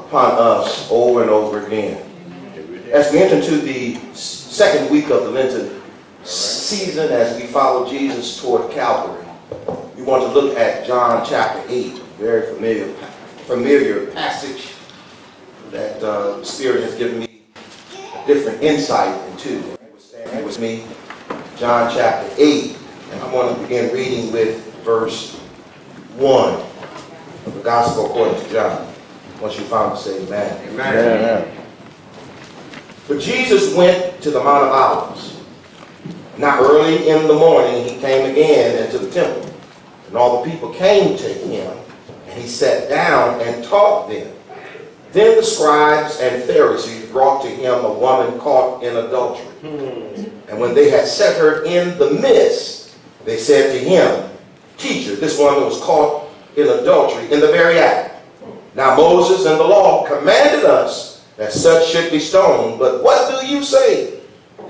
upon us over and over again. As we enter into the second week of the Lenten season, as we follow Jesus toward Calvary, we want to look at John chapter 8, a very familiar passage that the Spirit has given me a different insight into. Stand with me, John chapter 8, and I'm going to begin reading with verse 1 of the Gospel according to John. Once you found it, say amen. Amen. Amen. But Jesus went to the Mount of Olives. Now early in the morning he came again into the temple, and all the people came to him, and he sat down and taught them. Then the scribes and Pharisees brought to him a woman caught in adultery. And when they had set her in the midst, they said to him, Teacher, this woman was caught in adultery in the very act. Now Moses and the law commanded us that such should be stoned, but what do you say?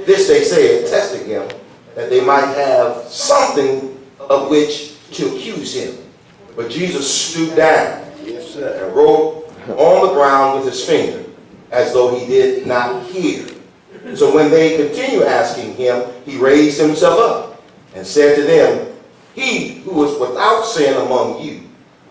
This they said, testing him, that they might have something of which to accuse him. But Jesus stooped down and wrote on the ground with his finger, as though he did not hear. So when they continued asking him, he raised himself up and said to them, He who is without sin among you,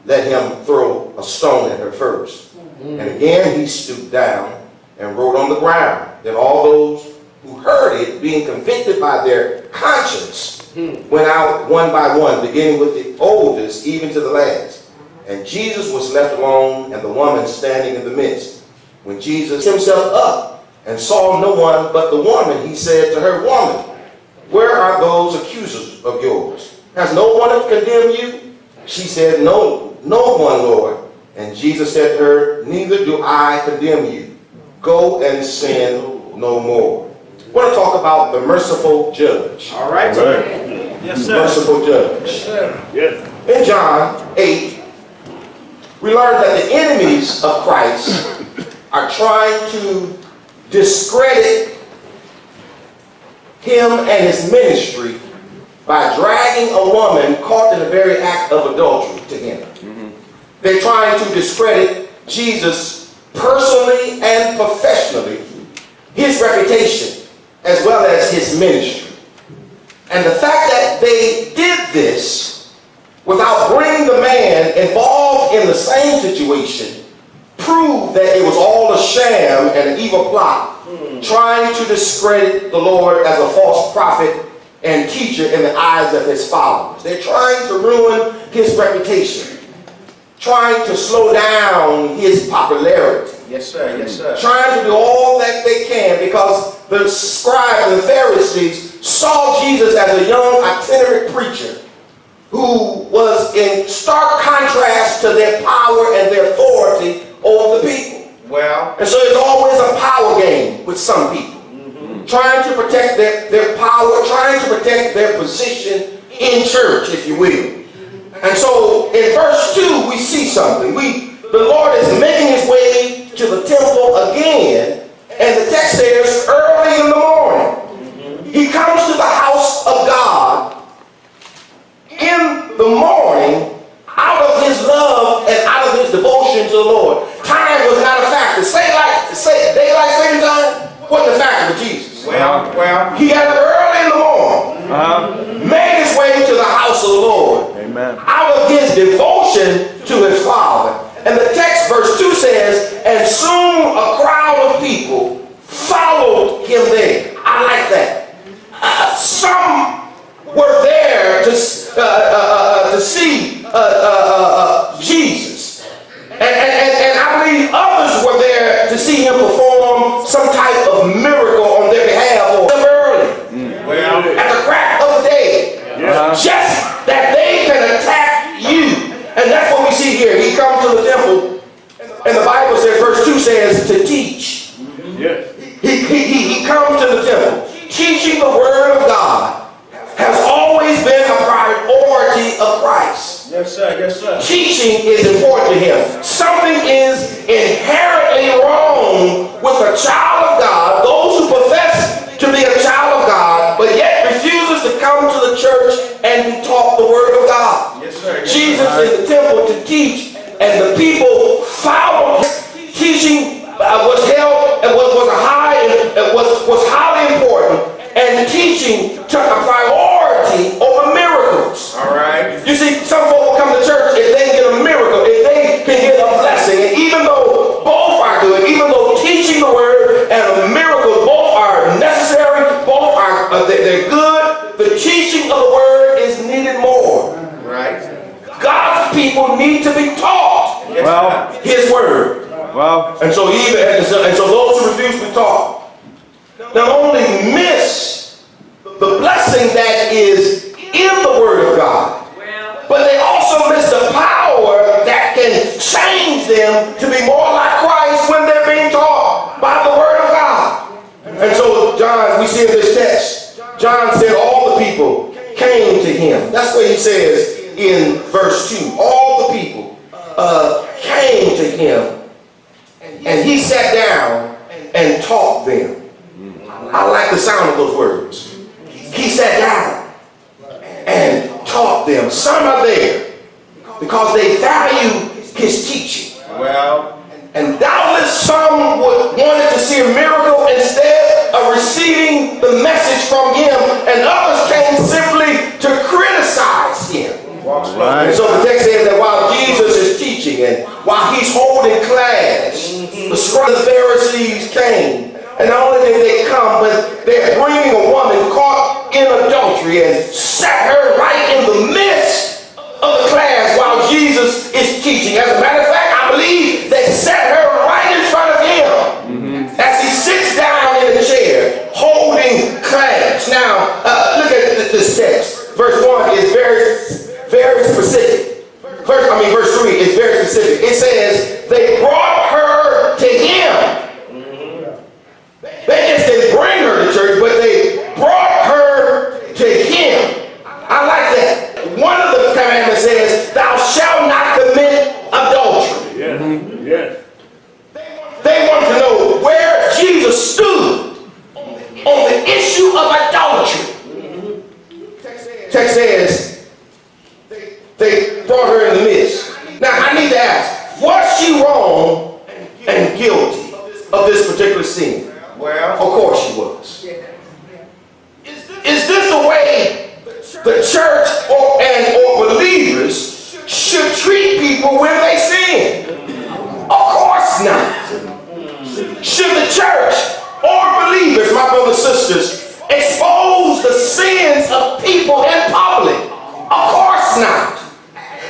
let him throw a stone at her first. And again he stooped down and wrote on the ground. Then all those who heard it, being convicted by their conscience, went out one by one, beginning with the oldest, even to the last. And Jesus was left alone, and the woman standing in the midst. When Jesus himself up and saw no one but the woman, he said to her, Woman, where are those accusers of yours? Has no one condemned you? She said, No one, Lord. And Jesus said to her, Neither do I condemn you. Go and sin no more. I want to talk about the merciful judge. All right. Yes, sir. Merciful judge. Yes, sir. Yes. In John 8, we learn that the enemies of Christ are trying to discredit him and his ministry by dragging a woman caught in the very act of adultery to him. They're trying to discredit Jesus personally and professionally, his reputation, as well as his ministry. And the fact that they did this without bringing the man involved in the same situation proved that it was all a sham and an evil plot, trying to discredit the Lord as a false prophet and teacher in the eyes of his followers. They're trying to ruin his reputation, trying to slow down his popularity. Yes, sir. Yes, sir. Trying to do all that they can, because the scribes and the Pharisees saw Jesus as a young itinerant preacher who was in stark contrast to their power and their authority over the people. Well, and so it's always a power game with some people. Trying to protect their power, trying to protect their position in church, if you will. And so in verse 2, we see something. The Lord is making his way to the temple again, and the text says early in the morning. He comes to the house of God in the morning out of his love and out of his devotion to the Lord. Time was not a factor. Say daylight saving time wasn't a factor for Jesus. Well, he got up early in the morning, made his way to the house of the Lord. Amen. Out of his devotion to his Father. And the text, verse 2 says, and soon a crowd of people followed him there. I like that. Some were there to see Jesus. And I believe others were there to see him perform some type of miracle on their behalf or them early. At the crack of the day. Just that they can attack you. And that's what we see here. He comes to the temple, and the Bible says, verse 2 says, to teach. Yes. He comes to the temple. Teaching the word of God has always been a priority of Christ. yes, sir. Yes, sir. Teaching is important to him. Something is inherently wrong with a child of God, those who profess to be a child of God, but yet refuses to come to the church and be taught the word of God. Yes, sir. Yes, Jesus in the temple to teach, and the people followed him, teaching his word. Well, And so those who refuse to be taught not only miss the blessing that is in the word of God, but they also miss the power that can change them to be more like Christ when they're being taught by the word of God. And so John, we see in this text, John said all the people came to him. That's what he says in verse 2. All the people came to him, and he sat down and taught them. I like the sound of those words. He sat down and taught them. Some are there because they value his teaching. Well, And doubtless some wanted to see a miracle instead of receiving the message from him, and others came simply to criticize him. And so the text says that while Jesus is teaching and while he's holding class, the scribes and the Pharisees came. And not only did they come, but they're bringing a woman caught in adultery and sat her right in the midst of the class while Jesus is teaching. As a matter of fact, I believe they sat her right in front of him as he sits down in a chair holding class. Now, look at this text. Verse 1 is very specific. Verse 3 is very specific. It says, they brought her to him. They just didn't bring her to church, but they brought her to him. I like that. One of the commandments says, thou shalt not commit adultery. yes. They want to know where Jesus stood on the issue of idolatry. Text says, they brought her in the midst. Now, I need to ask, was she wrong and guilty of this particular sin? well, Of course she was. Is this the way the church or believers should treat people when they sin? Of course not. Should the church or believers, my brothers and sisters, expose the sins of people in public? Of course not.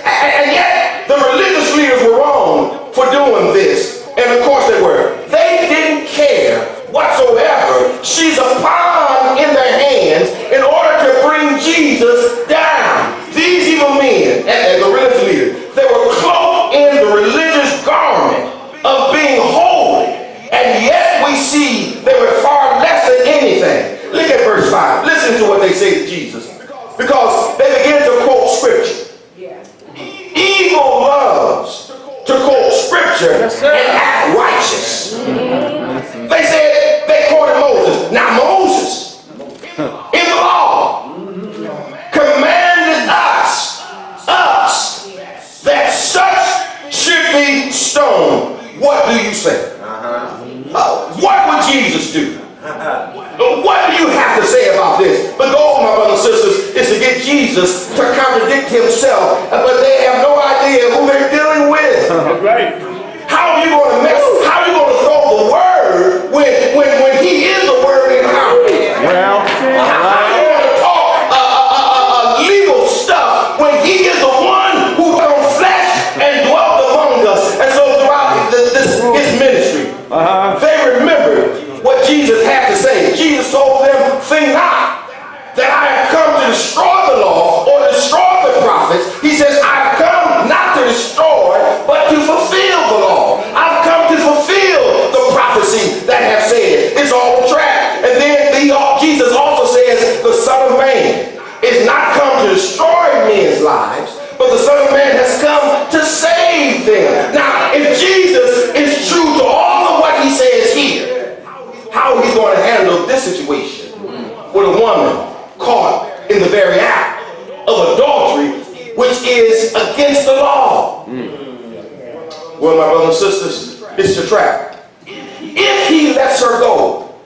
And yet the religious leaders were wrong for doing this. And of course they were. They didn't care whatsoever. She's a pawn in their hands in order to bring Jesus down. These evil men and the religious leaders, they were cloaked in the religious garment of being holy, and yet we see they were far less than anything. Look at verse 5. Listen to what they say to Jesus, because they begin to quote scripture. Evil loves to quote scripture and act righteous. They said they quoted Moses. Now Moses, in the law, commanded us that such should be stoned. What do you say? What would Jesus do? What do you have to say about this? The goal, my brothers and sisters, is to get Jesus to contradict himself, but they have no idea who they're dealing with. That's right. How are you going to how are you going to throw the word when he is the word incarnate? Well, How are you going to talk legal stuff when he is the one who took on flesh and dwelt among us? And so throughout his ministry, they remembered what Jesus had to say. Jesus told them, think not that I have come to destroy the law or destroy the prophets. He says, I've come not to destroy, but to fulfill the law. I've come to fulfill the prophecy that have said. It's all on track. And then Jesus also says, the Son of Man is not come to destroy men's lives, but the Son of Man has come to save them. Now, if Jesus is true to all of what he says here, how he's going to handle this situation with a woman caught in the very act of adultery, which is against the law? Well, my brothers and sisters, it's a trap. If he lets her go,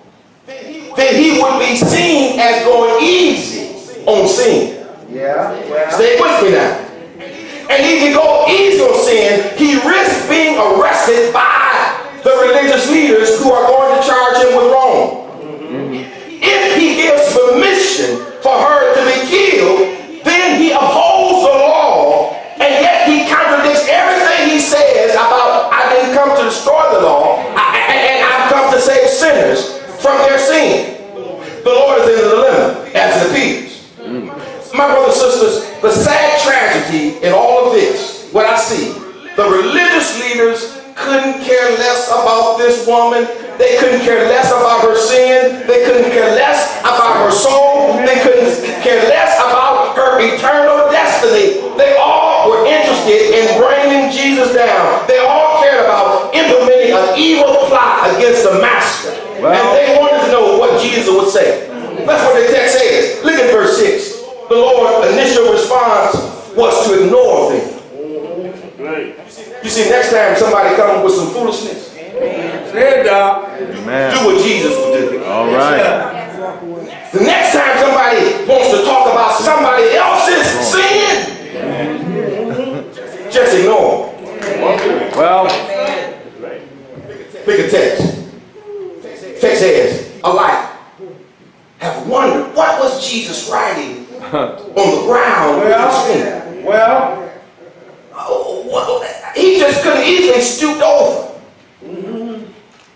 then he would be seen as going easy on sin. Stay with me now. And if he go easy on sin, he risks being arrested by the religious leaders who are going to charge him with wrong. If he gives permission for her to be killed, then he upholds the law, and yet he contradicts everything he says about destroy the law, and I've come to save sinners from their sin. The Lord is in the dilemma, as it appears. My brothers and sisters, the sad tragedy in all of this, what I see, the religious leaders couldn't care less about this woman. They couldn't care less about her sin. They couldn't care less about her soul. They couldn't care less about her eternal destiny. They all were interested in bringing Jesus down. They all cared about implementing an evil plot against the master. And they wanted to know what Jesus would say. That's what the text says. Look at verse 6. The Lord's initial response was to ignore them. You see, next time somebody comes with some foolishness, do what Jesus would do. All right. The next time somebody wants to talk about somebody else's sin, just ignore them. Well, Pick a text. Text says, alike have wondered what was Jesus writing on the ground with his finger. He just could have easily stooped over.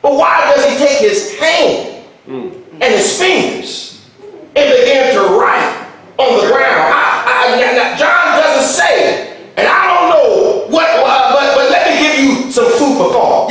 But why does he take his hand and his fingers and begin to write on the ground? Now, John doesn't say, and I don't know what, but let me give you some food for thought.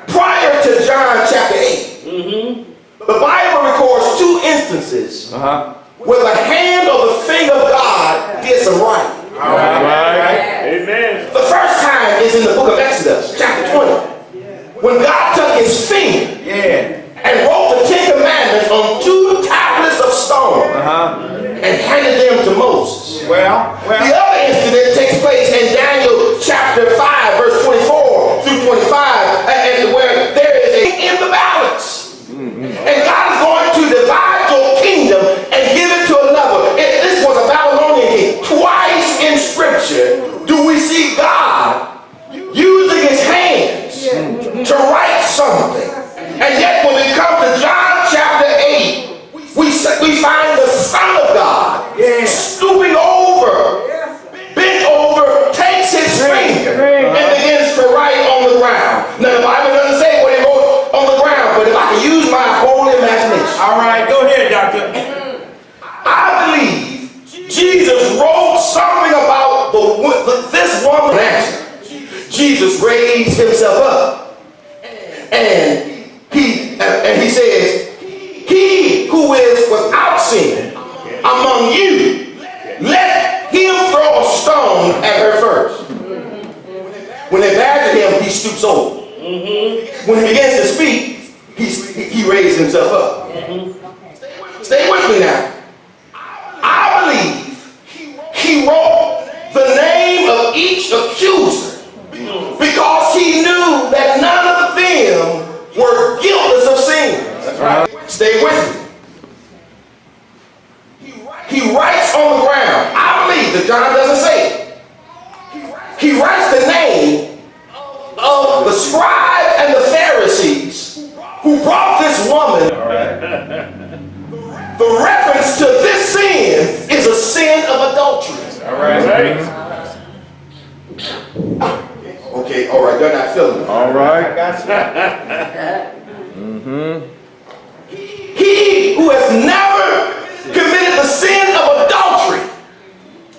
Prior to John chapter 8, the Bible records two instances where the hand or the finger of God did some writing. all right. Amen. The first time is in the book of Exodus, chapter 20, when God took his finger and wrote the 10 Commandments on 2 tablets of stone and handed them to Moses. The other incident takes place in Daniel chapter 5, verse 24 through 25, and where there is a in the balance. And God is going to divide your kingdom and give it to another. This was a Babylonian king. Twice in Scripture do we see God using his hands to write something. And yet when we come to John chapter 8, we find the Son of God stooping over, bent over, takes his finger and begins to write on the ground. Now the Bible doesn't say what he wrote on the ground, but if I can use my whole imagination. All right, go ahead, doctor. I believe Jesus wrote something about this woman. Jesus raised himself up, and he says, "He who is without sin among you, let him throw a stone at her first." When they badgered him, he stoops over. When he begins to speak, he raised himself up. Stay with me now. I believe he wrote the name of each accuser because he knew that none of them were guiltless of sin. That's right. Stay with me. He writes on the ground. I believe that John doesn't say it. He writes the name of the scribes and the Pharisees who brought this woman. The reference to this sin is a sin of adultery. All right. Okay, all right, you're not feeling it. All right. He who has never committed the sin of adultery,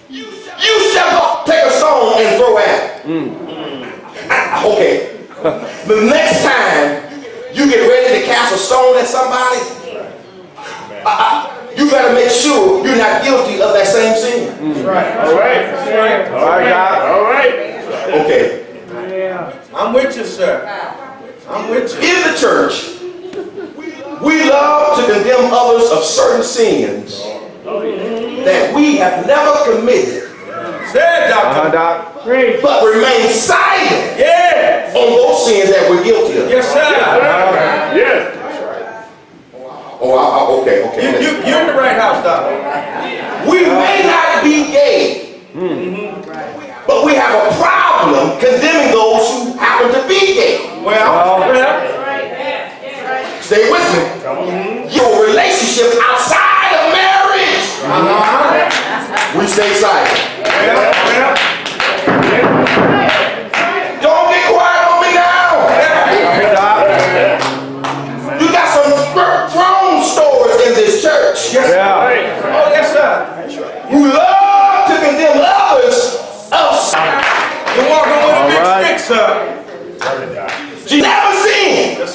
you shall take a stone and throw at it. Okay. The next time you get ready to cast a stone at somebody, you got to make sure you're not guilty of that same sin. That's right. All right. All right, God. All right. Okay. I'm with you, sir. I'm with you. In the church, we love to condemn others of certain sins that we have never committed, Say it, doctor. Doc. but remain silent Yes. on those sins that we're guilty of. Yes, sir. Yes. Oh, okay. You're in the right house, doctor. We may not be gay, but we have a problem condemning those who happen to be gay. Stay with me. Your relationships outside of marriage, we stay silent. Don't get quiet on me now.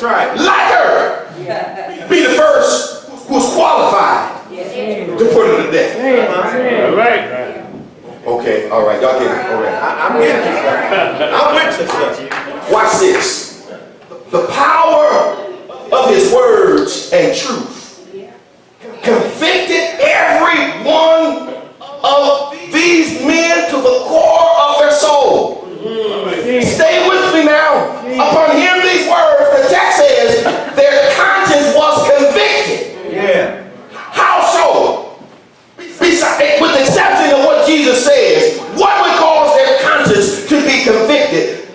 That's right. like her, be the first who's qualified to put her to death. All right. Okay, all right, y'all get it. All right. I'm with you, sir. I'm with you, sir. Watch this. The power of his words and truth convicted every one of these men to the core of their soul. Stay with me now. Upon hearing these words, the text says their conscience was convicted. Yeah. How so? With the exception of what Jesus says, what would cause their conscience to be convicted?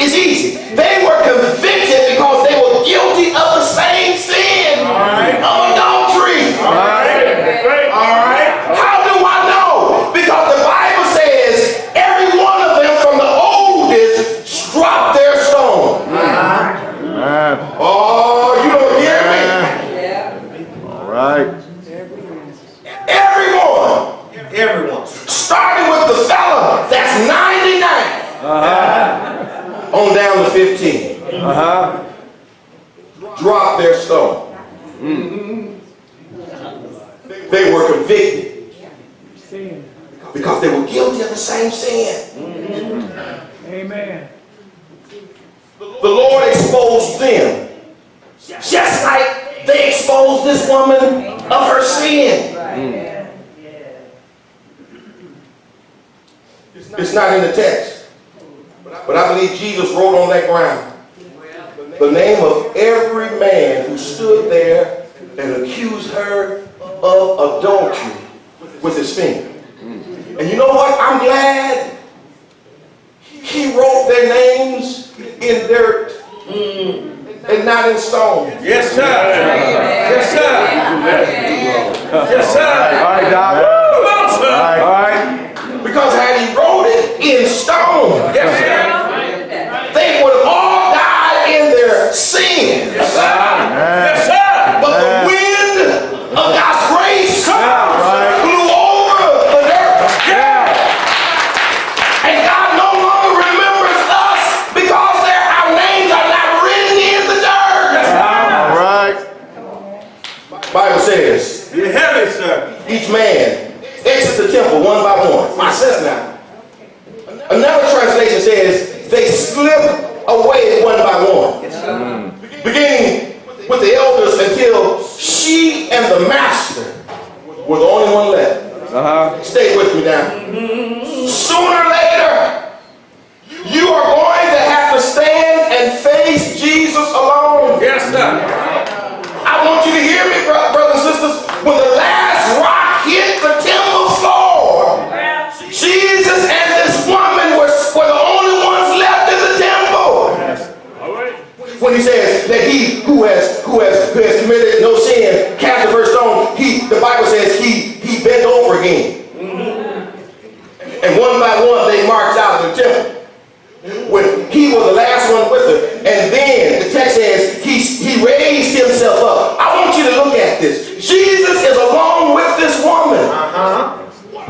It's easy. They were convicted because they were guilty of the same sin of adultery. All right. How do I know? Because the Bible says every one of them from the oldest dropped their stone. Oh, you don't hear me? All right. Everyone. Starting with the fella that's 99. On down to 15. Drop their stone. They were convicted because they were guilty of the same sin. Amen. The Lord exposed them just like they exposed this woman of her sin. It's not in the text, but I believe Jesus wrote on that ground the name of every man who stood there and accused her of adultery with his finger. And you know what? I'm glad he wrote their names in dirt and not in stone. Yes, sir. Yes, sir. Yes, sir. All right, Doc. Come on, sir. All right. Because had he wrote it in stone, Yes, sir. they would have all died in their sin. Yes, sir. Yes, sir. But the wind of God's grace blew over the dirt. And God no longer remembers us because our names are not written in the dirt. All right. Bible says, You're heavy, sir. each man exits the temple one by one. Watch this now. Another translation says they slip away one by one. Beginning with the elders until she and the master were the only one left. Stay with me now. Sooner or later, you are going to have to stand and face Jesus alone. Yes, sir. I want you to hear me, brothers and sisters. When the last rock hit the temple floor, Jesus and this woman were the only ones left in the temple. When he says that he who has committed no sin cast the first stone, the Bible says he bent over again. And one by one they marched out of the temple. When he was the last one with her, and then the text says he raised himself up. I want you to look at this. Jesus is along with this woman.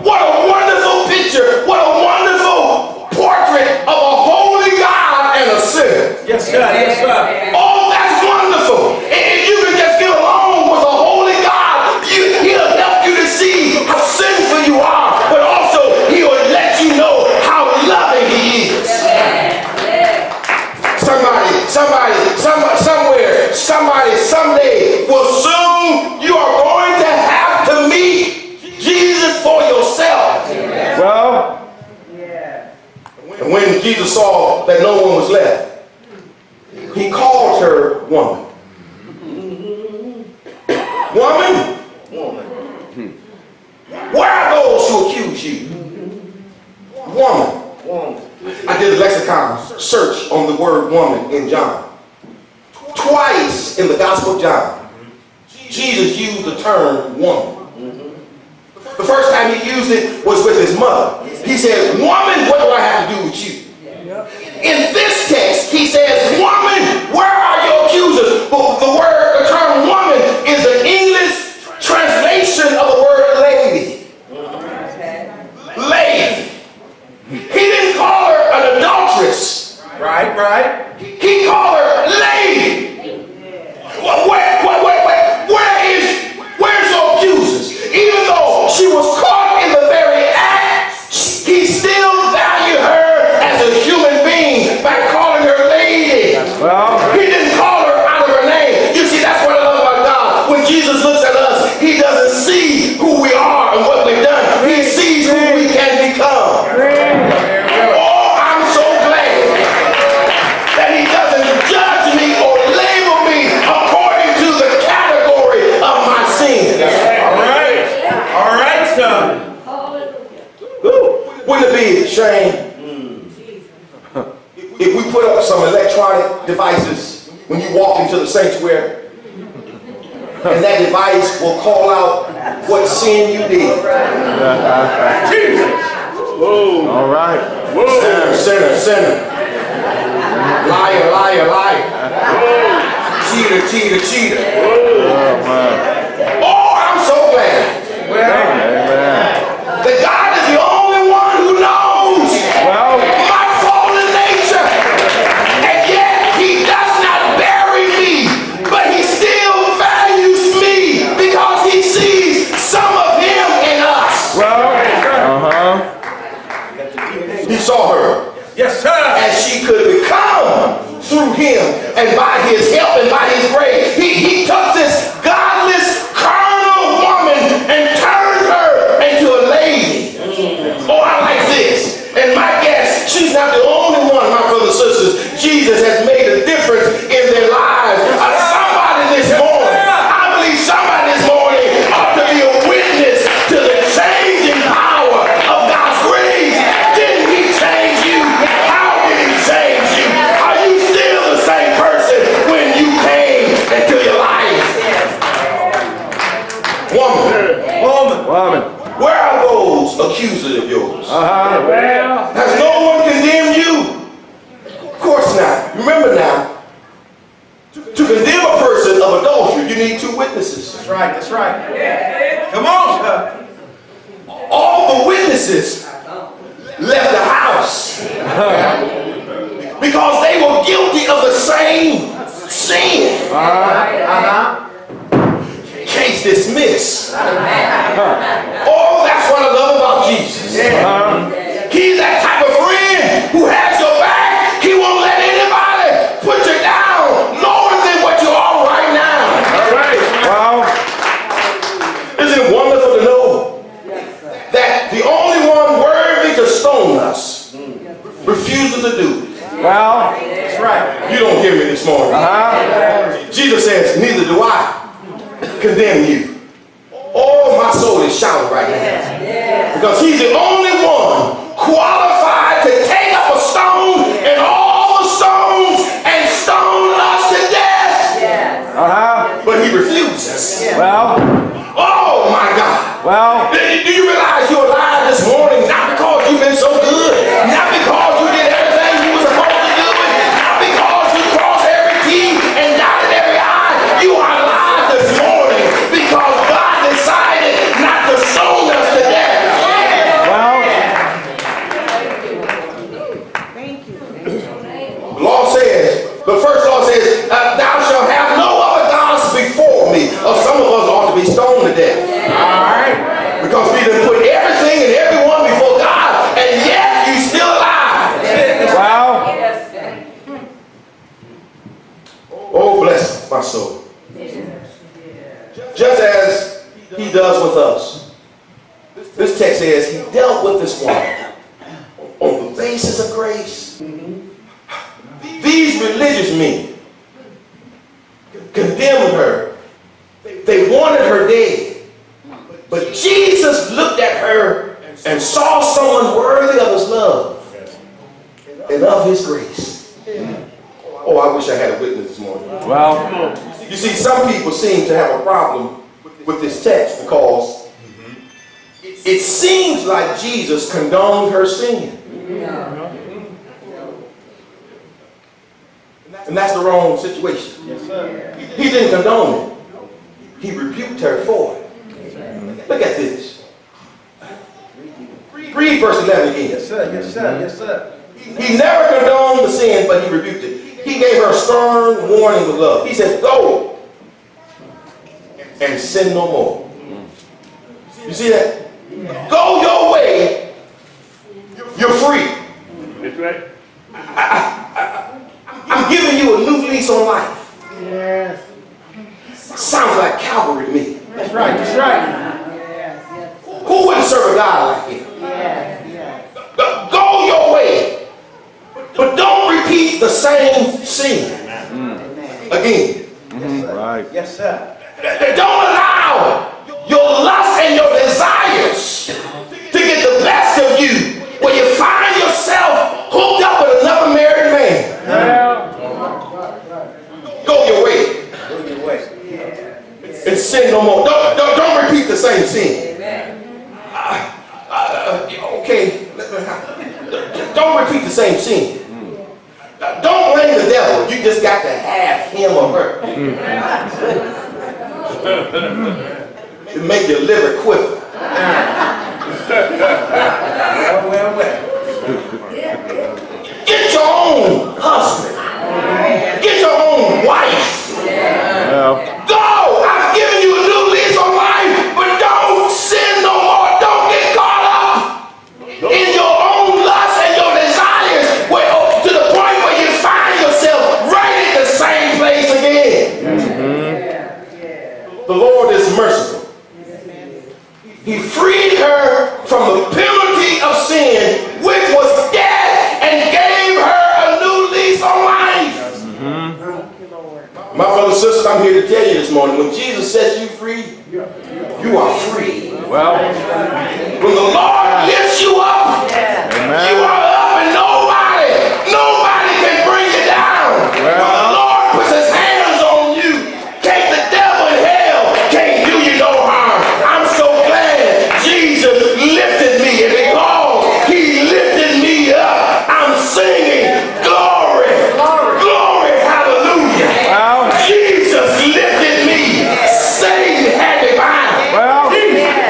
What a wonderful picture. What a wonderful portrait of a holy God and a sinner. Yes, sir. Yes, sir. Oh, that's wonderful. And if you can just get along with a holy God, he'll help you to see how sinful you are, but also he'll let you know how loving he is. Somebody, someday will soon, you are going to have to meet Jesus for yourself. Well. And when Jesus saw that no one was left, he called her woman. Woman, where are those who accuse you? Woman. I did a lexicon search on the word woman in John. Twice in the Gospel of John, Jesus used the term woman. The first time he used it was with his mother. He said, woman, what do I have to do with you? In this text, he says, woman, where are your accusers? The term woman is an English translation of the word lady. Lady. He didn't call her an adulteress. Right. He called her lady. devices when you walk into the sanctuary. And that device will call out what sin you did. Jesus. Whoa. All right. Whoa. Sinner, sinner, sinner. Liar, liar, liar. Whoa. Cheater, cheater, cheater. Oh, man. Oh, I'm so glad Amen. that God is the only one who knows Well, my fallen nature. And yet he does not bury me, but he still values me because he sees some of him in us. well, He saw her Yes, sir. as she could become through him and by his help and by his grace. He took this godless, carnal woman and turned her into a lady. Oh, I like this. And my guess, she's not the only one, my brothers and sisters. Jesus has made a difference in their lives. Somebody this morning, I believe somebody this morning ought to be a witness to the changing power of God's grace. Didn't he change you? How did he change you? Are you still the same person when you came into your life? Woman, where are those accusers of yours? Has no one condemned you? Of course not. Remember now, to condemn a person of adultery, you need two witnesses. That's right, that's right. Come on, sir. All the witnesses left the house because they were guilty of the same sin. Case dismissed. Oh, that's what I love about Jesus. He's that type of friend who has your back. He won't let anybody put you down lower than what you are right now. All right. well, Isn't it wonderful to know that the only one worthy to stone us refuses to do it? well, That's right. You don't hear me this morning. Jesus says, neither do I condemn you. Oh, my soul is shouting right now. Because he's the only one qualified to take up a stone and all the stones and stone us to death. But he refuses. well, Oh, my God. well, Do you realize you're alive this morning not because you've been so good, not because you did everything you were supposed to do, not because you crossed every T and dotted every I. You are alive this morning because God decided not to stone us to death. well, The law says, the first law says, thou shalt have no other gods before me. Some of us ought to be stoned to death. Because we done put everything and everyone before God, and yet you still alive. well, Oh, bless my soul. Just as he does with us. This text says he dealt with this woman on the basis of grace. These religious men condemned her. They wanted her dead. But Jesus looked at her and saw someone worthy of his love and of his grace. Oh, I wish I had a witness this morning. well, You see, some people seem to have a problem with this text because it seems like Jesus condoned her sin. And that's the wrong situation. Yes, sir. He didn't condone it. He rebuked her for it. Look at this. Read verse 11 again. Yes, sir. Yes, sir. Yes, sir. He never condoned the sin, but he rebuked it. He gave her a stern warning with love. He said, go and sin no more. You see that? Go your way. You're free. That's right. I'm giving you a new lease on life. Yes. Sounds like Calvary to me. That's right. That's right. Who wouldn't serve a God like him? Go your way. But don't repeat the same sin again. right, Yes, sir. Don't allow your lust and your desires to get the best of you when you find yourself hooked up with another married man. Go your way. Go your way. And sin no more. Don't repeat the same sin. Okay. Don't repeat the same sin. Don't blame the devil. You just got to have him or her. To make your liver quiver. Well. Get your own husband. Get your own wife. Well. Go! I've given you a new lease on life, but don't sin no more. Don't get caught up in your own lust and your desires to the point where you find yourself right in the same place again. The Lord is merciful. He freed her from the penalty of sin, which was death, and gave her a new lease on life. My brothers and sisters, I'm here to tell you this morning, when Jesus sets you free, you are free. Well. When the Lord lifts you up, Amen. you are up and nobody can bring you down. When the Lord puts his hands on you, can't the devil in hell can't do you no harm. I'm so glad Jesus lifted me, and because he lifted me up, I'm singing glory, glory, hallelujah. Well. Jesus lifted me. Satan had me bound. Well.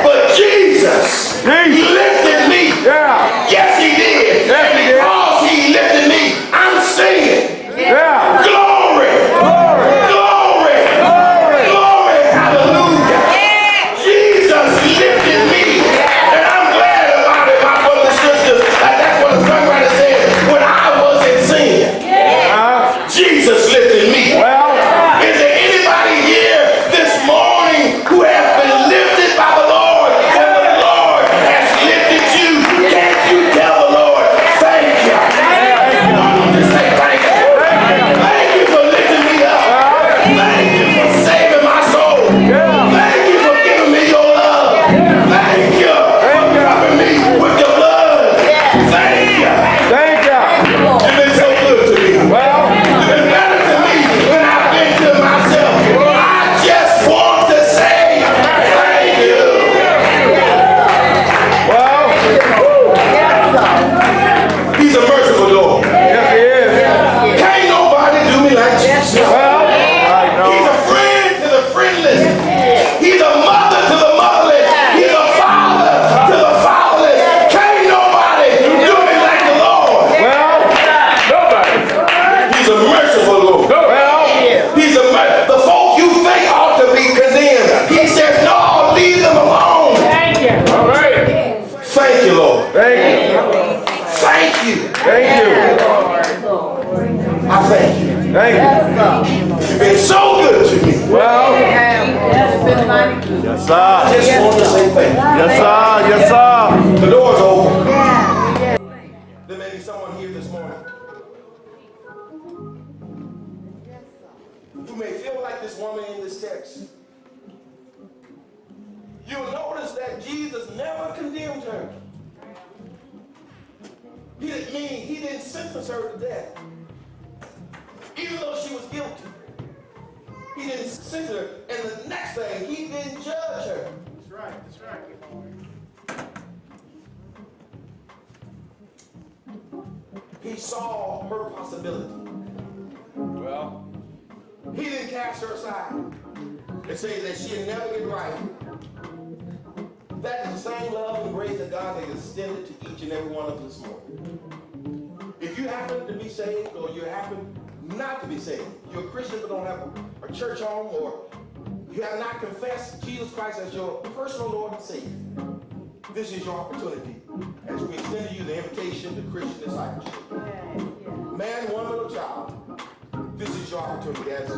But Jesus lifted me. Yeah. Yes, he did. Yes, And he did. because he lifted me, I'm singing Yeah. glory, Glory. glory, Glory. glory, hallelujah. Jesus lifted me. And I'm glad about it, my brothers and sisters. That's what the songwriter said. When I was in sin, Jesus lifted me. Well. Is there anybody here this morning who has been lifted by the Lord? When the Lord has lifted you, can't you tell the Lord, thank you? Why don't you say thank you? Thank you for lifting me up. Thank you for saving my soul. Thank you for giving me your love. Thank you for covering me with your blood. Thank you. Thank you. You've been so good to me. Well. You've been better to me than I've been to myself. I just want to say thank you. Well. He's a merciful Lord. Yes, he is. Can't nobody do me like Jesus. Well. I He's know. a friend to the friendless. He's a mother to the motherless. He's a father to the fatherless. Can't nobody do me like the Lord. Well. Nobody. He's a merciful Lord. Well. The folk you think ought to be condemned. He says, no, leave them alone. All right. Thank you, Lord. Thank you. Thank you. Thank you. I thank you. Thank you. You've been so good to me. Well. Yes, I sir. just want to say thank you. Yes, sir. Yes, sir. The door's open. There may be someone here this morning who may feel like this woman in this text. You'll notice that Jesus never condemned her. He didn't sentence her to death. Even though she was guilty. He didn't sentence her. And the next thing, he didn't judge her. That's right. He saw her possibility. Well. He didn't cast her aside and say that she'll never get right. That is the same love and grace that God has extended to each and every one of us this morning. If you happen to be saved or you happen not to be saved, you're a Christian but don't have a church home, or you have not confessed Jesus Christ as your personal Lord and Savior, this is your opportunity as we extend to you the invitation to Christian discipleship. Man, woman, or child, this is your opportunity. As